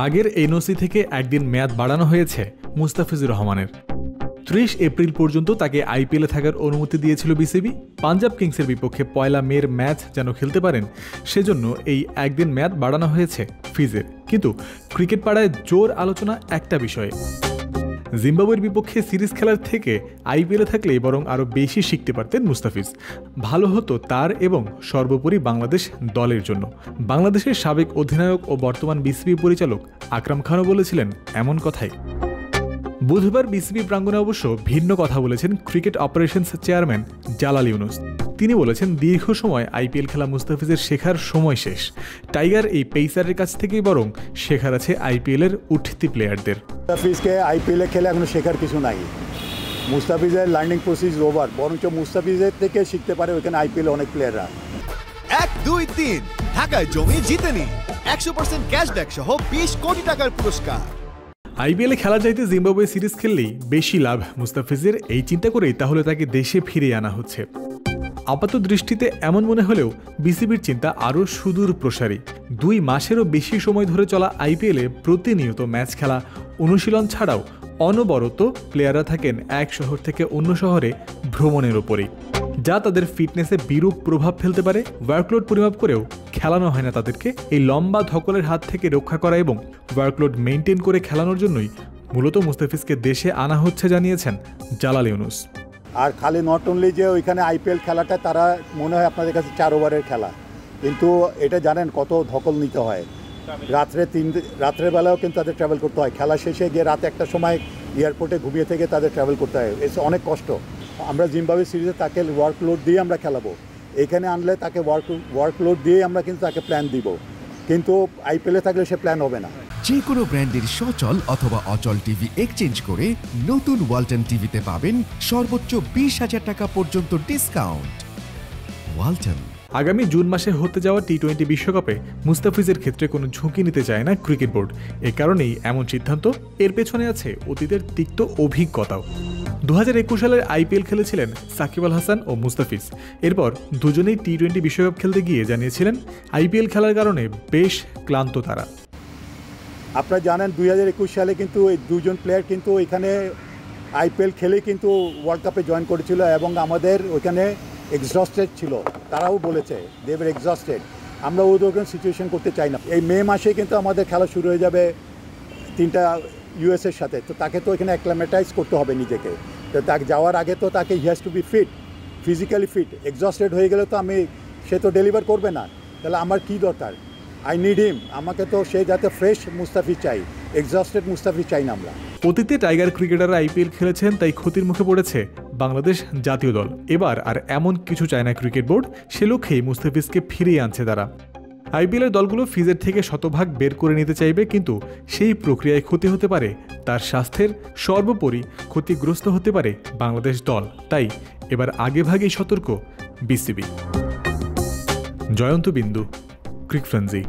আগের এনওসি থেকে একদিন মেয়াদ বাড়ানো হয়েছে মুস্তাফিজুর রহমানের। ৩০ এপ্রিল পর্যন্ত তাকে আইপিএলে থাকার অনুমতি দিয়েছিল বিসিবি। পাঞ্জাব কিংসের বিপক্ষে ১ মের ম্যাচ যেন খেলতে পারেন, সেজন্য এই একদিন মেয়াদ বাড়ানো হয়েছে ফিজের। কিন্তু ক্রিকেট পাড়ায় জোর আলোচনা একটা বিষয়ে, জিম্বাবুয়ের বিপক্ষে সিরিজ খেলার থেকে আইপিএলে থাকলেই বরং আরও বেশি শিখতে পারতেন মুস্তাফিজ। ভালো হতো তার এবং সর্বোপরি বাংলাদেশ দলের জন্য। বাংলাদেশের সাবেক অধিনায়ক ও বর্তমান বিসিবি পরিচালক আকরাম খানও বলেছিলেন এমন কথাই। বুধবার বিসিবি প্রাঙ্গণে অবশ্য ভিন্ন কথা বলেছেন cricket operations chairman Jalal Yunus. তিনি বলেছেন, দীর্ঘ সময় আইপিএল খেলা মুস্তাফিজের শেখার সময় শেষ। টাইগার এই পেসারের কাছ থেকেই বরং শেখার আছে আইপিএলের উঠতি প্লেয়ারদের। মুস্তাফিজকে আইপিএলে খেলে এখনো শেখার কিছু নাই। মুস্তাফিজের লার্নিং প্রসেস ওভার, বরঞ্চ মুস্তাফিজের থেকে শিখতে পারে ওইখানে আইপিএলে অনেক প্লেয়াররা। 1, 2, 3 ঢাকায় জমি জিতে নিন 100% ক্যাশব্যাক সহ 20 কোটি টাকার পুরস্কার। আইপিএলে খেলা চাইতে জিম্বাবুয়ে সিরিজ খেললেই বেশি লাভ মুস্তাফিজের, এই চিন্তা করেই তাহলে তাকে দেশে ফিরিয়ে আনা হচ্ছে। আপাত দৃষ্টিতে এমন মনে হলেও বিসিবির চিন্তা আরও সুদূর প্রসারী। 2 মাসেরও বেশি সময় ধরে চলা আইপিএলে প্রতিনিয়ত ম্যাচ খেলা, অনুশীলন ছাড়াও অনবরত প্লেয়াররা থাকেন এক শহর থেকে অন্য শহরে ভ্রমণের ওপরেই, যা তাদের ফিটনেসে বিরূপ প্রভাব ফেলতে পারে। ওয়ার্কলোড পরিমাপ করেও খেলানো হয় না তাদেরকে। এই লম্বা ধকলের হাত থেকে রক্ষা করা এবং ওয়ার্কলোড মেনটেন করে খেলানোর জন্যই মূলত মুস্তাফিজকে দেশে আনা হচ্ছে জানিয়েছেন জালাল ইউনুস। আর খালি নট অনলি যে ওইখানে আইপিএল খেলাটা তারা মনে হয় আপনাদের কাছে 4 ওভারের খেলা, কিন্তু এটা জানেন কত ধকল নিতে হয়। রাত্রের বেলাও কিন্তু তাদের ট্রাভেল করতে হয়। খেলা শেষে গিয়ে রাতে একটা সময় এয়ারপোর্টে ঘুমিয়ে থেকে তাদের ট্রাভেল করতে হয়। এসে অনেক কষ্ট। আমরা জিম্বাবুয়ে সিরিজে তাকে ওয়ার্কলোড দিয়ে আমরা খেলাবো, এখানে আনলে তাকে ওয়ার্কলোড দিয়ে আমরা কিন্তু তাকে প্ল্যান দিব, কিন্তু আইপিএলে থাকলে সে প্ল্যান হবে না। যে কোনো ব্র্যান্ডের সচল অথবা অচল টিভি এক্সচেঞ্জ করে নতুন ওয়ালটন টিভিতে পাবেন সর্বোচ্চ 20,000 টাকা পর্যন্ত ডিসকাউন্ট। ওয়ালটন। আগামী জুন মাসে হতে যাওয়া টি-20 বিশ্বকাপে মুস্তাফিজের ক্ষেত্রে কোনো ঝুঁকি নিতে চায় না ক্রিকেট বোর্ড। এ কারণেই এমন সিদ্ধান্ত। এর পেছনে আছে অতীতের তিক্ত অভিজ্ঞতাও। 2021 সালের আইপিএল খেলেছিলেন সাকিব আল হাসান ও মুস্তাফিজ। এরপর দুজনেই টি-20 বিশ্বকাপ খেলতে গিয়ে জানিয়েছিলেন আইপিএল খেলার কারণে বেশ ক্লান্ত তারা। আপনারা জানেন 2021 সালে কিন্তু এই দুজন প্লেয়ার কিন্তু এখানে আইপিএল খেলে কিন্তু ওয়ার্ল্ড কাপে জয়েন করেছিল এবং আমাদের ওইখানে এক্সস্টেড ছিল। তারাও বলেছে দে ওয়্যার এক্সস্টেড। আমরা ওই রকম সিচুয়েশন করতে চাই না। এই মে মাসে কিন্তু আমাদের খেলা শুরু হয়ে যাবে 3টা ইউএসের সাথে, তো তাকে তো এখানে অ্যাক্লামেটাইজ করতে হবে নিজেকে। তো তাকে যাওয়ার আগে তো তাকে he has to be fit, physically fit. Exhausted হয়ে গেলে তো সে তো ডেলিভার করবে না। তাহলে আমার কি দরকার? আই নিড হিম। আমাকে তো সে যাতে ফ্রেশ মুস্তাফিজ চাই, এক্সস্টেড মুস্তাফিজ চাই না আমরা। অতীতে টাইগার ক্রিকেটাররা আইপিএল খেলেছেন, তাই ক্ষতির মুখে পড়েছে বাংলাদেশ জাতীয় দল। এবার আর এমন কিছু চায় না ক্রিকেট বোর্ড, সে লক্ষ্যেই মুস্তাফিজকে ফিরিয়ে আনছে তারা। আইপিএলের দলগুলো ফিজের থেকে শতভাগ বের করে নিতে চাইবে, কিন্তু সেই প্রক্রিয়ায় ক্ষতি হতে পারে তার স্বাস্থ্যের, সর্বোপরি ক্ষতিগ্রস্ত হতে পারে বাংলাদেশ দল। তাই এবার আগেভাগেই সতর্ক বিসিবি। জয়ন্ত বিন্দু, ক্রিক ফ্রেন্সি।